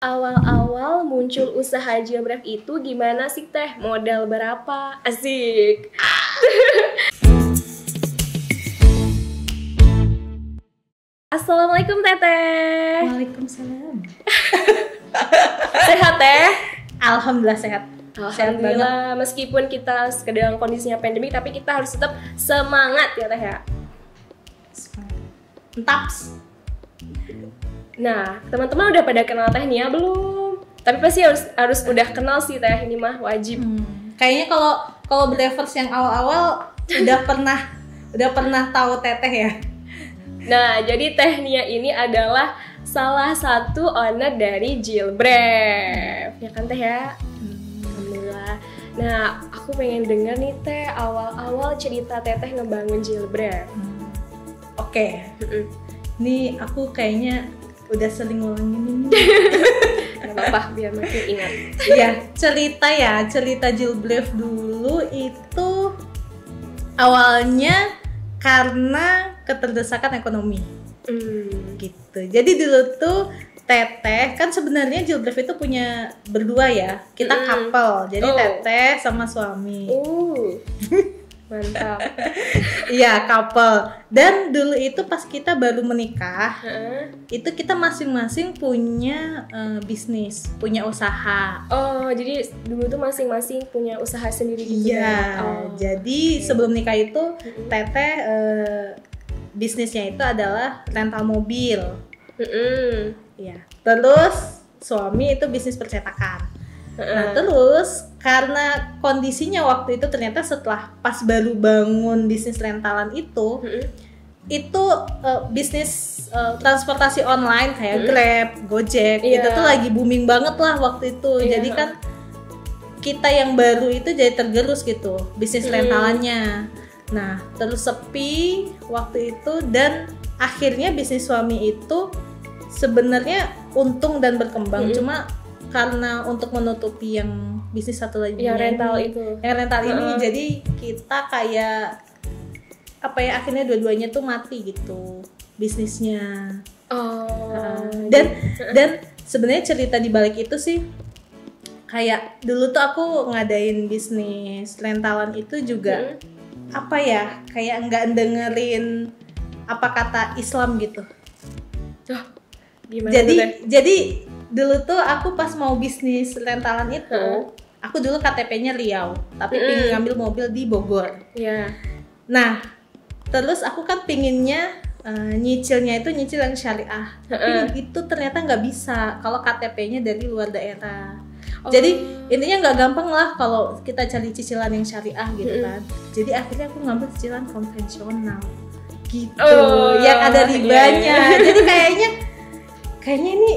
awal-awal muncul usaha Jilbref itu gimana sih Teh? Modal berapa? Asik. Assalamualaikum Teteh. Waalaikumsalam. Sehat Teh? Alhamdulillah sehat. Alhamdulillah, meskipun kita sedang kondisinya pandemik, tapi kita harus tetap semangat ya Teh ya. Entaps. Nah, teman-teman udah pada kenal Teh Nia belum? Tapi pasti harus udah kenal sih Teh, ini mah wajib. Kayaknya kalau Brevers yang awal-awal udah pernah tahu Teteh ya. Nah, jadi Teh Nia ini adalah salah satu owner dari Jilbref, ya kan Teh ya? Alhamdulillah. Nah, aku pengen denger nih Teh, awal-awal cerita Teteh ngebangun Jilbref. Oke. Nih aku kayaknya udah sering ngulangin ini. Gak apa-apa, biar makin ingat. Iya, cerita Jilbref dulu itu awalnya karena keterdesakan ekonomi. Gitu. Jadi dulu tuh Teteh kan sebenarnya Jilbref itu punya berdua ya. Kita couple. Jadi Teteh sama suami. Mantap. Iya, couple. Dan dulu itu pas kita baru menikah, itu kita masing-masing punya bisnis, punya usaha. Oh, jadi dulu tuh masing-masing punya usaha sendiri gitu. Iya. Jadi sebelum nikah itu Teteh bisnisnya itu adalah rental mobil. Iya. Terus suami itu bisnis percetakan. Nah terus karena kondisinya waktu itu ternyata setelah pas baru bangun bisnis rentalan itu bisnis transportasi online kayak Grab, Gojek itu tuh lagi booming banget lah waktu itu. Jadi kan kita yang baru itu jadi tergerus gitu bisnis rentalannya. Nah terus sepi waktu itu dan akhirnya bisnis suami itu sebenarnya untung dan berkembang, cuma karena untuk menutupi yang bisnis satu lagi yang rental ini jadi kita kayak apa ya, akhirnya dua-duanya tuh mati gitu bisnisnya. Dan sebenarnya cerita di balik itu sih kayak dulu tuh aku ngadain bisnis rentalan itu juga apa ya, kayak nggak dengerin apa kata Islam gitu. Gimana jadi dulu tuh aku pas mau bisnis rentalan itu, aku dulu KTP-nya Riau, tapi pengen ngambil mobil di Bogor. Nah, terus aku kan pinginnya nyicilnya itu nyicil yang syariah, tapi itu ternyata nggak bisa kalau KTP-nya dari luar daerah. Jadi intinya nggak gampang lah kalau kita cari cicilan yang syariah gitu kan. Jadi akhirnya aku ngambil cicilan konvensional gitu, yang ada ribanya. Jadi kayaknya ini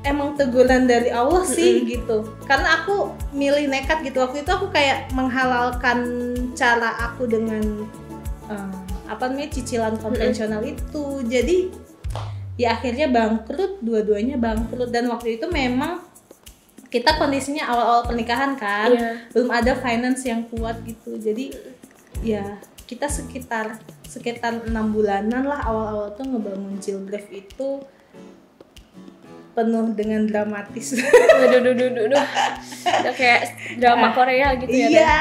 emang teguran dari Allah sih gitu. Karena aku milih nekat gitu. Waktu itu aku kayak menghalalkan cara aku dengan cicilan konvensional itu. Jadi ya akhirnya bangkrut, dua-duanya bangkrut. Dan waktu itu memang kita kondisinya awal-awal pernikahan kan, belum ada finance yang kuat gitu. Jadi ya kita sekitar 6 bulanan lah awal-awal tuh ngebangun Jilbref itu penuh dengan dramatis. Udah kayak drama Korea gitu ya. Iya.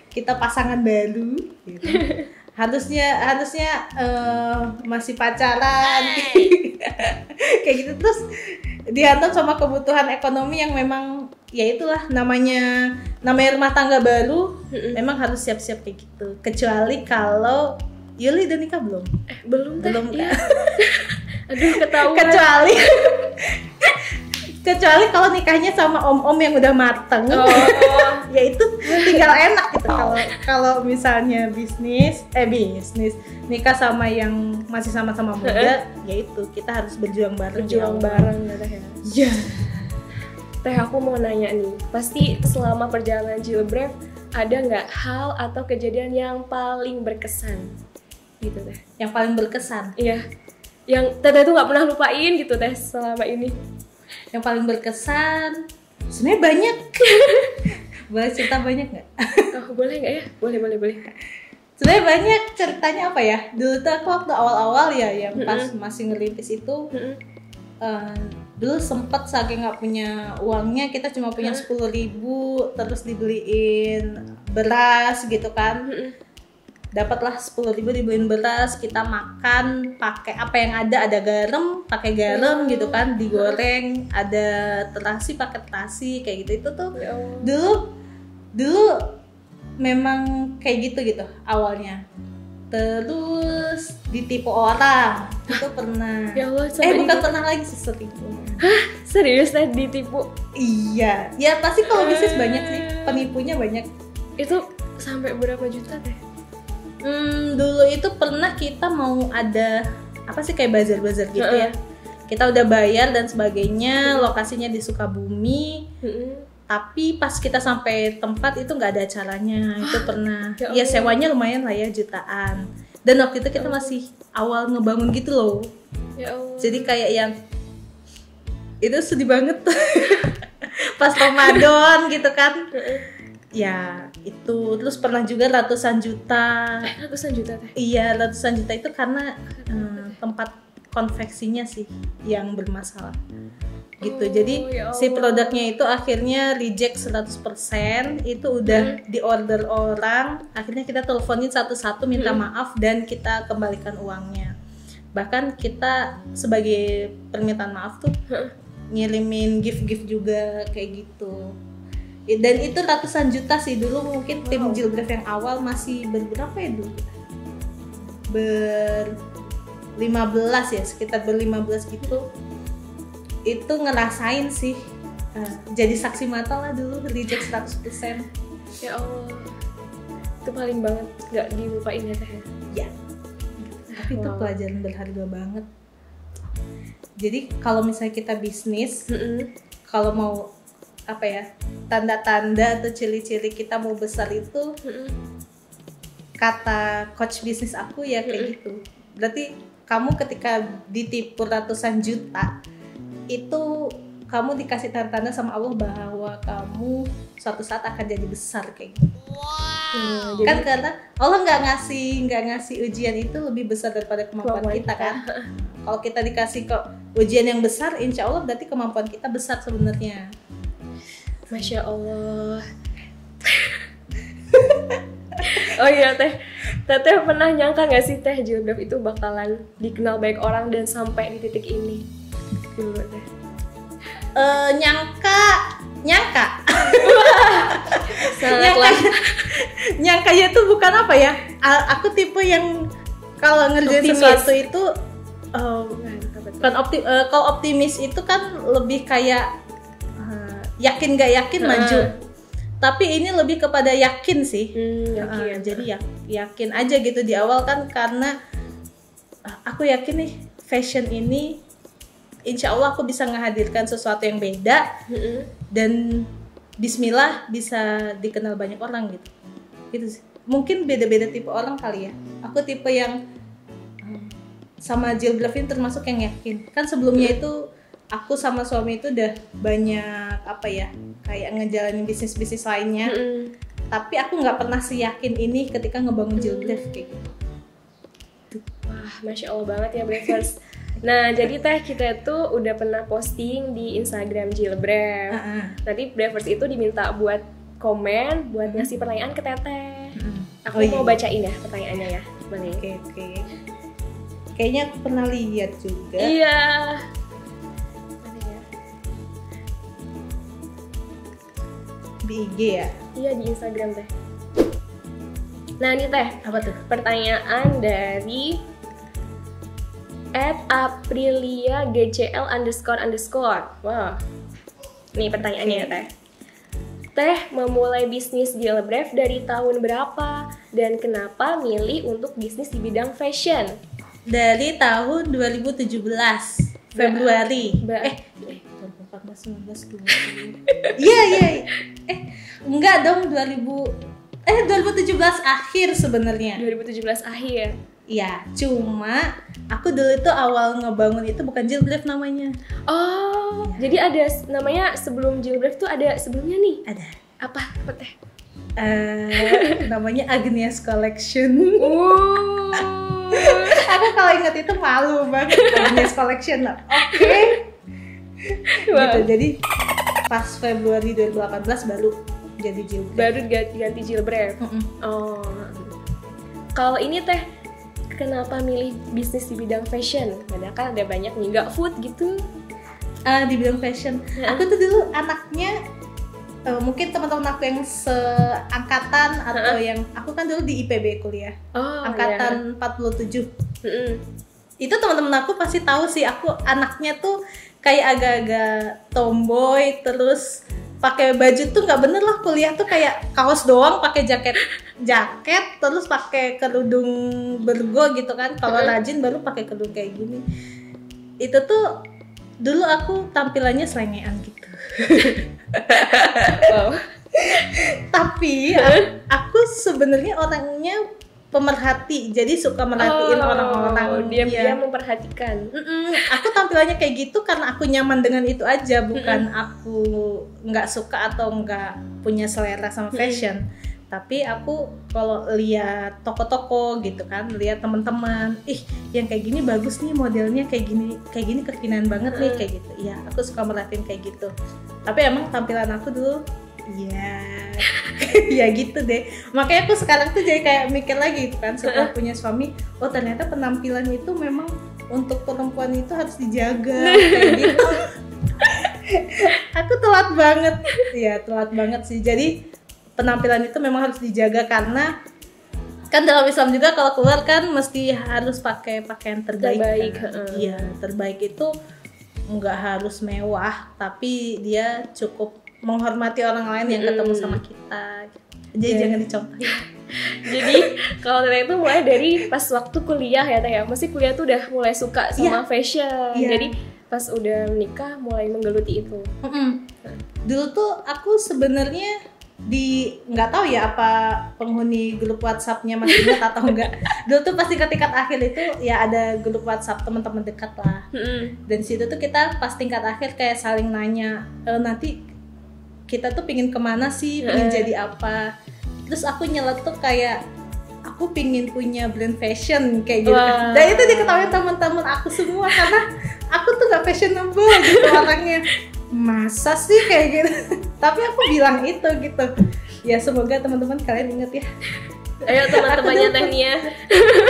Kita pasangan baru gitu. Harusnya masih pacaran. Kayak gitu, terus dihantam sama kebutuhan ekonomi yang memang ya itulah namanya rumah tangga baru, memang harus siap-siap kayak gitu. Kecuali kalau Yuli udah nikah belum? Belum kan? Aduh, ketahuan. Kecuali kalau nikahnya sama om-om yang udah mateng, ya itu tinggal enak gitu. Kalau misalnya bisnis nikah sama yang masih sama-sama muda, ya itu kita harus berjuang bareng ya. Iya. Teh, aku mau nanya nih, pasti selama perjalanan Jilbref ada nggak hal atau kejadian yang paling berkesan gitu Teh? Yang paling berkesan? Iya. Yang Teteh tuh nggak pernah lupain gitu Teh selama ini. Yang paling berkesan sebenarnya banyak. Boleh cerita banyak nggak? Boleh nggak ya? Boleh. Sebenarnya banyak ceritanya. Apa ya, dulu tuh aku waktu awal-awal ya yang pas masih ngerintis itu dulu sempet saking nggak punya uangnya, kita cuma punya 10.000, terus dibeliin beras gitu kan. Dapatlah 10.000 dibeliin beras, kita makan pakai apa yang ada garam, pakai garam gitu kan, digoreng, ada terasi pakai terasi kayak gitu. Itu tuh dulu memang kayak gitu awalnya. Terus ditipu orang itu pernah. Ya Allah, bukan pernah lagi setipu. Hah? Serius ditipu? Iya, ya pasti kalau bisnis banyak sih, penipunya banyak. Itu sampai berapa juta teh? Dulu itu pernah kita mau ada apa sih kayak bazar-bazar gitu ya. Kita udah bayar dan sebagainya, lokasinya di Sukabumi. Tapi pas kita sampai tempat itu nggak ada acaranya. Itu pernah. Ya sewanya lumayan lah ya, jutaan. Dan waktu itu kita masih awal ngebangun gitu loh. Ya Allah. Jadi kayak yang itu sedih banget. Pas Ramadan gitu kan. Ya itu. Terus pernah juga ratusan juta. Ratusan juta teh? Iya, ratusan juta itu karena tempat konveksinya sih yang bermasalah gitu. Jadi si produknya itu akhirnya reject 100%. Itu udah di order orang, akhirnya kita teleponin satu-satu minta maaf dan kita kembalikan uangnya. Bahkan kita sebagai permintaan maaf tuh ngirimin gift-gift juga kayak gitu. Dan itu ratusan juta sih dulu. Mungkin tim Jilbref yang awal masih berberapa ya dulu? 15 ya, sekitar 15 gitu. Itu ngerasain sih, jadi saksi mata lah dulu, reject 100%. Ya Allah, itu paling banget gak dilupain ya teh? Ya, tapi itu pelajaran berharga banget. Jadi kalau misalnya kita bisnis, kalau mau apa ya, tanda-tanda atau ciri-ciri kita mau besar itu, kata coach bisnis aku ya kayak gitu. Berarti kamu ketika ditipu ratusan juta, itu kamu dikasih tanda-tanda sama Allah bahwa kamu suatu saat akan jadi besar kayak gitu. Kan karena Allah nggak ngasih ujian itu lebih besar daripada kemampuan kita kan. Kalau kita dikasih kok ujian yang besar, insya Allah berarti kemampuan kita besar sebenarnya. Masya Allah. Oh iya teh pernah nyangka nggak sih teh Jilbref itu bakalan dikenal banyak orang dan sampai di titik ini? Dulu teh. Nyangka. Nyangkanya tuh bukan apa ya? Aku tipe yang kalau ngerjain sesuatu itu kalau optimis itu kan lebih kayak yakin gak yakin maju. Tapi ini lebih kepada yakin sih. Jadi yakin aja gitu di awal kan, karena aku yakin nih fashion ini insya Allah aku bisa ngehadirkan sesuatu yang beda dan bismillah bisa dikenal banyak orang gitu sih. Mungkin beda-beda tipe orang kali ya. Aku tipe yang sama Jilbref ini termasuk yang yakin. Kan sebelumnya itu aku sama suami itu udah banyak apa ya, kayak ngejalanin bisnis-bisnis lainnya. Tapi aku nggak pernah seyakin ini ketika ngebangun Jilbref kayak gitu. Wah, Masya Allah banget ya Brevers. Nah, jadi teh kita tuh udah pernah posting di Instagram Jilbref. Nanti Brevers itu diminta buat komen, buat ngasih pertanyaan ke teteh. Aku mau bacain ya pertanyaannya ya. Boleh? Oke. Kayaknya aku pernah lihat juga. Iya. Di IG ya? Iya, di Instagram teh. Nah, ini teh, apa tuh? Pertanyaan dari @aprilia_gcl__. Wow. Nih pertanyaannya ya teh. Teh memulai bisnis Jilbref dari tahun berapa dan kenapa milih untuk bisnis di bidang fashion? Dari tahun 2017 Februari. 2014, 19, 20. Iya. Enggak dong, 2017 akhir sebenarnya. 2017 akhir. Iya, cuma aku dulu itu awal ngebangun itu bukan Jilbref namanya. Oh, ya. Jadi ada namanya sebelum Jilbref tuh ada sebelumnya nih? Ada. Apa teh? Namanya Agnes Collection. Aku kalau inget itu malu banget. Agnes Collection. Oke. Gitu. Jadi pas Februari 2018 baru jadi jilbref. Baru ganti jilbref. Oh. Kalau ini Teh, kenapa milih bisnis di bidang fashion? Padahal kan ada banyak nih, nggak food gitu. Di bidang fashion. Aku tuh dulu anaknya mungkin teman-teman aku yang seangkatan atau yang aku kan dulu di IPB kuliah. Angkatan 47. Itu teman-teman aku pasti tahu sih, aku anaknya tuh kayak agak-agak tomboy, terus pakai baju tuh nggak bener lah, kuliah tuh kayak kaos doang, pakai jaket terus pakai kerudung bergo gitu kan. Kalau rajin baru pakai kerudung kayak gini. Itu tuh dulu aku tampilannya selengean gitu. Wow. Tapi aku sebenarnya orangnya pemerhati, jadi suka merhatiin orang-orang. Dia memperhatikan. Aku tampilannya kayak gitu karena aku nyaman dengan itu aja, bukan aku nggak suka atau nggak punya selera sama fashion. Tapi aku kalau lihat toko-toko gitu kan, lihat teman-teman, yang kayak gini bagus nih modelnya, kayak gini kekinian banget nih kayak gitu. Iya, aku suka merhatiin kayak gitu. Tapi emang tampilan aku dulu ya gitu deh. Makanya aku sekarang tuh jadi kayak mikir lagi gitu kan, setelah punya suami, oh ternyata penampilan itu memang untuk perempuan itu harus dijaga kayak gitu. Aku telat banget sih. Jadi penampilan itu memang harus dijaga karena kan dalam Islam juga kalau keluar kan mesti harus pakai pakaian terbaik. Iya, terbaik itu nggak harus mewah, tapi dia cukup menghormati orang lain yang ketemu sama kita. Jadi jangan dicontohin. Jadi kalau Teteh itu mulai dari pas waktu kuliah ya Teh ya. Mesti kuliah tuh udah mulai suka sama fashion. Jadi pas udah menikah mulai menggeluti itu. Dulu tuh aku sebenarnya nggak tahu ya apa penghuni grup WhatsApp-nya masih ingat atau enggak. Dulu tuh pasti tingkat akhir itu ya ada grup WhatsApp teman-teman dekat lah. Dan situ tuh kita pas tingkat akhir kayak saling nanya, nanti kita tuh pingin kemana sih, pingin jadi apa. Terus aku nyeletuk kayak aku pingin punya brand fashion kayak gitu. Dan itu diketahui teman-teman aku semua karena aku tuh gak fashionable gitu orangnya. Masa sih kayak gitu. Tapi aku bilang itu gitu. Ya semoga teman-teman kalian inget ya. Ayo teman-temannya Tehnia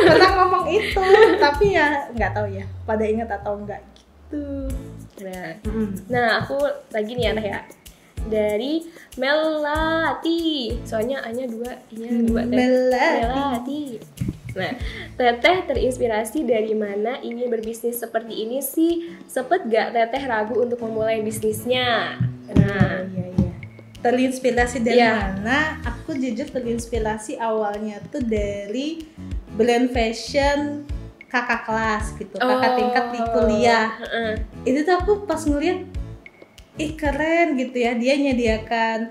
pernah ngomong itu, tapi ya nggak tahu ya pada inget atau enggak gitu. Nah aku lagi nih ya Teh ya, dari Melati, soalnya A-nya 2, I-nya 2 Teh. Melati. Nah, Teteh terinspirasi dari mana ingin berbisnis seperti ini sih? Sempet gak Teteh ragu untuk memulai bisnisnya? Nah, terinspirasi dari mana? Aku jujur terinspirasi awalnya tuh dari brand fashion kakak kelas gitu, kakak tingkat di kuliah. Itu tuh aku pas ngeliat, keren gitu ya, dia nyediakan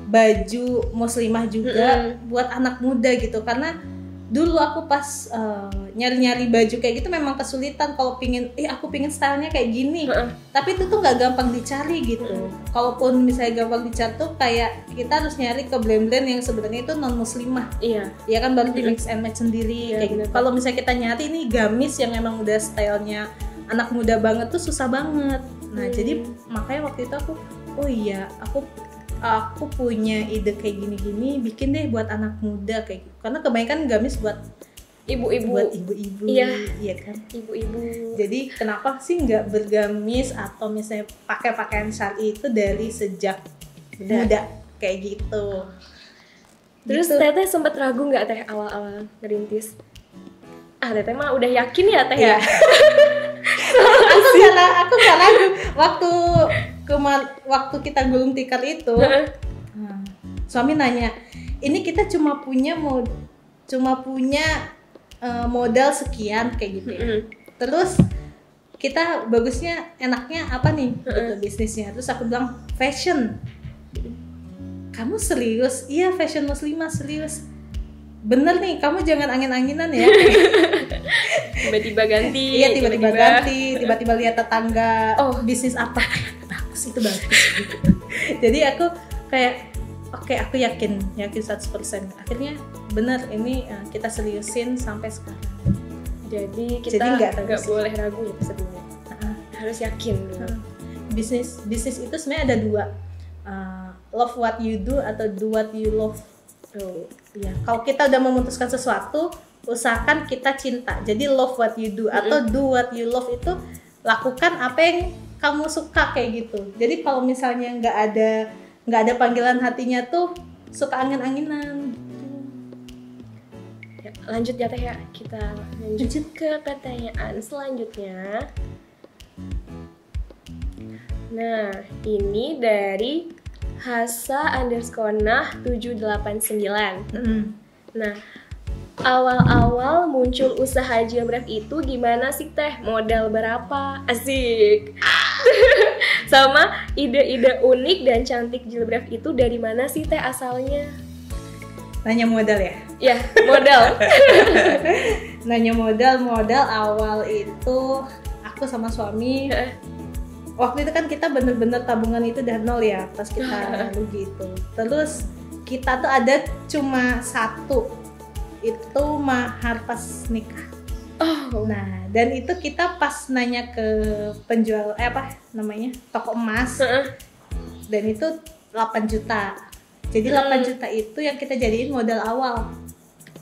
baju muslimah juga buat anak muda gitu. Karena dulu aku pas nyari-nyari baju kayak gitu memang kesulitan kalau pingin, aku pingin stylenya kayak gini, tapi itu tuh nggak gampang dicari gitu. Kalaupun misalnya gampang dicari tuh kayak kita harus nyari ke brand-brand yang sebenarnya itu non muslimah, ya kan, baru di mix and match sendiri kayak gitu. Kalau misalnya kita nyari ini gamis yang emang udah stylenya anak muda banget tuh susah banget. Nah jadi makanya waktu itu aku punya ide kayak gini-gini, bikin deh buat anak muda kayak gitu. Karena kebanyakan gamis buat ibu-ibu, iya kan, ibu-ibu. Jadi kenapa sih nggak bergamis atau misalnya pakai pakaian syar'i itu dari sejak muda kayak gitu. Terus gitu. Teteh sempat ragu nggak Teh awal-awal ngerintis? Teteh mah udah yakin ya Teh ya. Aku nggak ragu waktu kita gulung tikar itu. Suami nanya, ini kita cuma punya modal sekian kayak gitu ya. Terus kita bagusnya enaknya apa nih gitu bisnisnya. Terus aku bilang fashion. Kamu serius? Iya, fashion muslimah, serius. Bener nih, kamu jangan angin-anginan ya. Tiba-tiba ganti. Iya, tiba-tiba ganti, tiba-tiba lihat tetangga bisnis apa, bagus itu bagus. Jadi aku kayak aku yakin 100%. Akhirnya bener ini kita seriusin sampai sekarang. Jadi kita nggak boleh ragu ya sebelumnya. Harus yakin dulu. bisnis itu sebenarnya ada dua, love what you do atau do what you love. Ya, kalau kita udah memutuskan sesuatu, usahakan kita cinta. Jadi love what you do atau do what you love itu lakukan apa yang kamu suka kayak gitu. Jadi kalau misalnya nggak ada panggilan hatinya tuh suka angin-anginan. Ya, lanjut ya Teh ya, kita lanjut ke pertanyaan selanjutnya. Nah, ini dari Hasa_nah789. Nah, awal-awal muncul usaha Jilbref itu gimana sih Teh? Modal berapa? Asik. Sama ide-ide unik dan cantik Jilbref itu dari mana sih Teh asalnya? Nanya modal ya? Ya, modal. Nanya modal awal itu aku sama suami. Waktu itu kan kita bener-bener tabungan itu udah nol ya pas kita rugi itu. Terus kita tuh ada cuma satu, itu mahar pas nikah. Nah, dan itu kita pas nanya ke penjual toko emas, dan itu 8 juta. Jadi 8 juta itu yang kita jadiin modal awal.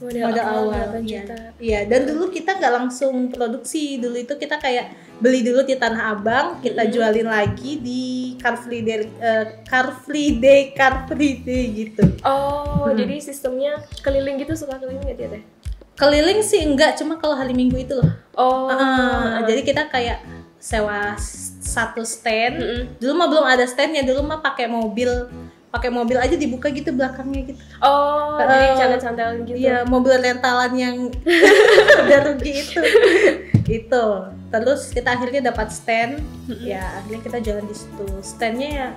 Modal awal 8 juta. Iya, dan dulu kita nggak langsung produksi. Dulu itu kita kayak beli dulu di Tanah Abang, kita jualin lagi di Car Free Day gitu. Jadi sistemnya keliling gitu, suka keliling nggak dia Teh? Keliling sih enggak, cuma kalau hari Minggu itu loh. Jadi kita kayak sewa satu stand. Dulu mah belum ada standnya, dulu mah pakai mobil aja dibuka gitu belakangnya gitu. Jadi cantel-cantel gitu. Iya, mobil rentalan yang udah rugi itu. Itu. Terus kita akhirnya dapat stand. Ya, akhirnya kita jalan di situ. Standnya ya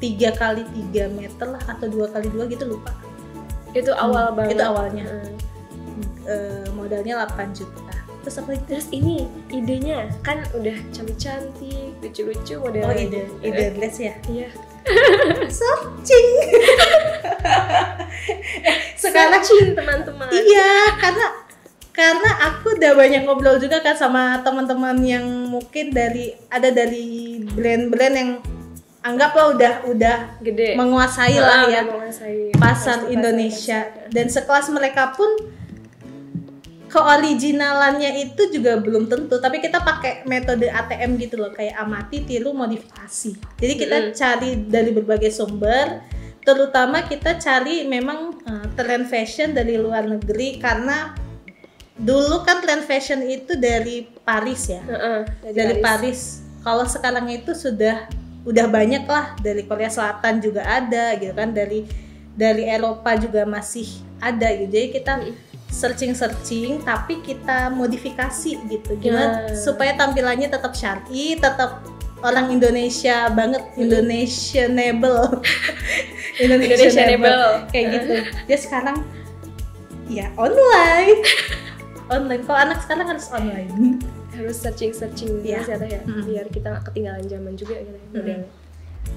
3x3 meter lah atau 2x2 gitu, lupa. Itu awal banget. Itu awalnya. Modalnya 8 juta. Terus apa lagi? Terus ini idenya kan udah cantik-cantik, lucu-lucu modelnya. Ide dress ya? Iya. Searching. Sekarang teman-teman. Iya, karena aku udah banyak ngobrol juga kan sama teman-teman yang mungkin dari brand-brand yang anggaplah udah gede, menguasai lah ya pasar Indonesia. Dan sekelas mereka pun keoriginalannya itu juga belum tentu, tapi kita pakai metode ATM gitu loh, kayak amati, tiru, modifikasi. Jadi kita cari dari berbagai sumber, terutama kita cari memang tren fashion dari luar negeri, karena dulu kan tren fashion itu dari Paris ya, dari Paris. Kalau sekarang itu udah banyak lah, dari Korea Selatan juga ada gitu kan, dari Eropa juga masih ada gitu. Jadi kita searching tapi kita modifikasi gitu, gimana supaya tampilannya tetap syar'i, tetap orang Indonesia banget, Indonesianable kayak gitu. Dia sekarang ya online. Kalau anak sekarang harus online, harus searching ya. Biar kita nggak ketinggalan zaman juga gitu.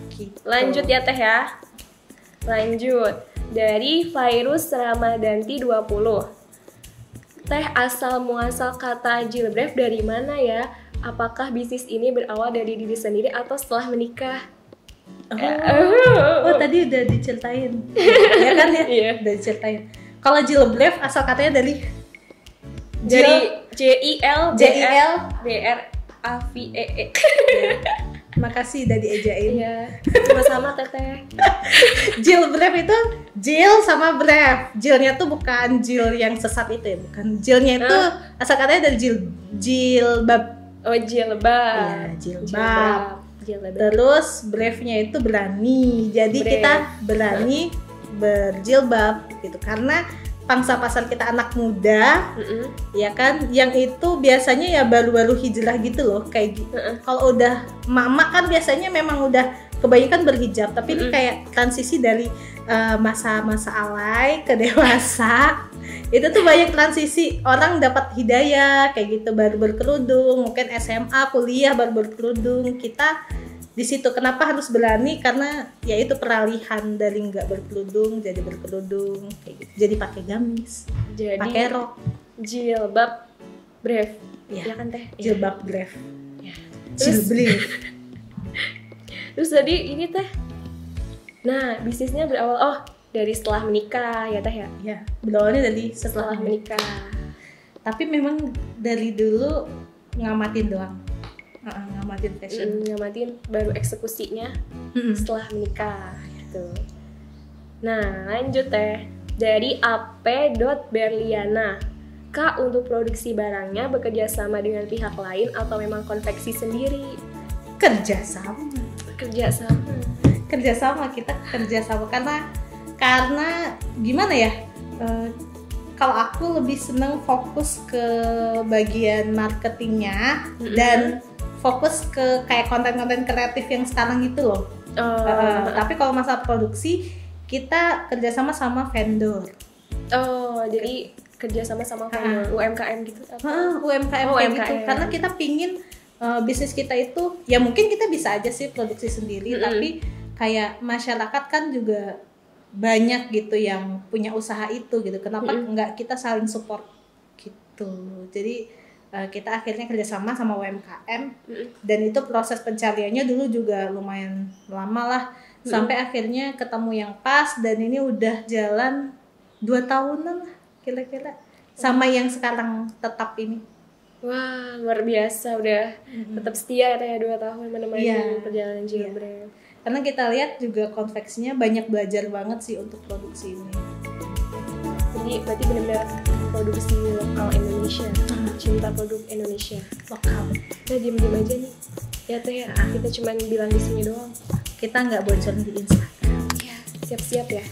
Gitu. Lanjut ya Teh ya. Lanjut dari Virus Ramadanti 20. Teh, asal muasal kata Jilbref dari mana ya? Apakah bisnis ini berawal dari diri sendiri atau setelah menikah? Tadi udah diceritain. Ya kan ya? Iya. Udah diceritain. Kalau Jilbref asal katanya dari JILBRAVEE. Makasih udah diejain. Iya, sama-sama Teteh. Jilbref itu Jil sama Bref. Jilnya tuh bukan Jil yang sesat itu ya, bukan. Jilnya itu asal katanya dari jilbab. Oh, jilbab. Iya, jilbab. Terus Brefnya itu berani. Jadi kita berani berjilbab gitu, karena pangsa pasar kita anak muda, ya kan, yang itu biasanya ya baru-baru hijrah gitu loh, kayak gitu. Kalau udah mama kan biasanya memang udah kebanyakan berhijab, tapi ini kayak transisi dari masa-masa alay ke dewasa. Itu tuh banyak transisi, orang dapat hidayah kayak gitu, baru berkerudung, mungkin SMA, kuliah baru berkerudung. Kita di situ kenapa harus berani, karena ya itu peralihan dari nggak berkerudung jadi berkerudung kayak gitu. Jadi pakai gamis, jadi pakai rok, jilbab bref ya kan Teh, jilbab bref ya. Jilbref. Terus tadi ini teh, nah bisnisnya berawal dari setelah menikah ya teh ya? Ya, berawalnya dari Setelah menikah. Tapi memang dari dulu ngamatin doang, ngamatin fashion. Ngamatin, baru eksekusinya setelah menikah gitu. Nah lanjut teh, dari AP. Berliana, Kak untuk produksi barangnya bekerja sama dengan pihak lain atau memang konveksi sendiri? Kerjasama kita kerjasama karena gimana ya, kalau aku lebih seneng fokus ke bagian marketingnya dan fokus ke kayak konten-konten kreatif yang sekarang gitu loh. Tapi kalau masalah produksi kita kerjasama sama vendor. Jadi kerjasama sama vendor UMKM gitu? UMKM gitu, karena kita pingin bisnis kita itu ya mungkin kita bisa aja sih produksi sendiri, tapi kayak masyarakat kan juga banyak gitu yang punya usaha itu gitu, kenapa nggak kita saling support gitu. Jadi kita akhirnya kerjasama sama UMKM dan itu proses pencariannya dulu juga lumayan lama lah, sampai akhirnya ketemu yang pas dan ini udah jalan 2 tahunan lah kira-kira sama yang sekarang tetap ini. Wah luar biasa, udah tetap setia ya 2 tahun menemani perjalanan Jilbref. Karena kita lihat juga konveksinya banyak belajar banget sih untuk produksi ini. Jadi berarti benar-benar produksi lokal Indonesia, cinta produk Indonesia lokal. Nah diem-diem aja nih ya teh ya, kita cuman bilang di sini doang, kita nggak bocorin di Instagram. Siap-siap ya.